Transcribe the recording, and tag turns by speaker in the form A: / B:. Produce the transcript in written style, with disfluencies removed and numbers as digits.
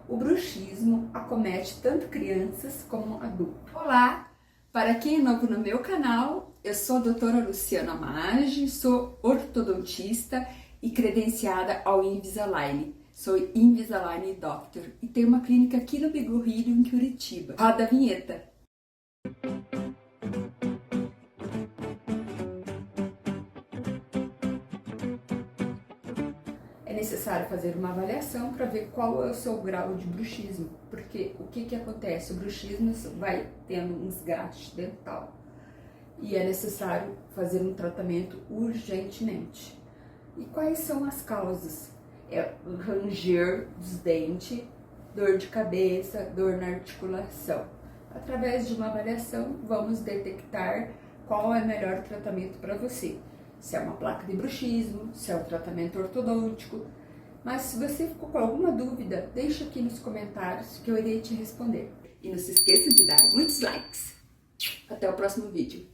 A: o bruxismo acomete tanto crianças como adultos. Olá! Para quem é novo no meu canal, eu sou a doutora Luciana Maggi, sou ortodontista e credenciada ao Invisalign. Sou Invisalign Doctor e tenho uma clínica aqui no Bigorrilho, em Curitiba. Roda a vinheta! É necessário fazer uma avaliação para ver qual é o seu grau de bruxismo, porque o que acontece? O bruxismo vai tendo um desgaste dental e é necessário fazer um tratamento urgentemente. E quais são as causas? É o ranger dos dentes, dor de cabeça, dor na articulação. Através de uma avaliação, vamos detectar qual é o melhor tratamento para você. Se é uma placa de bruxismo, se é um tratamento ortodôntico. Mas se você ficou com alguma dúvida, deixa aqui nos comentários que eu irei te responder. E não se esqueça de dar muitos likes. Até o próximo vídeo.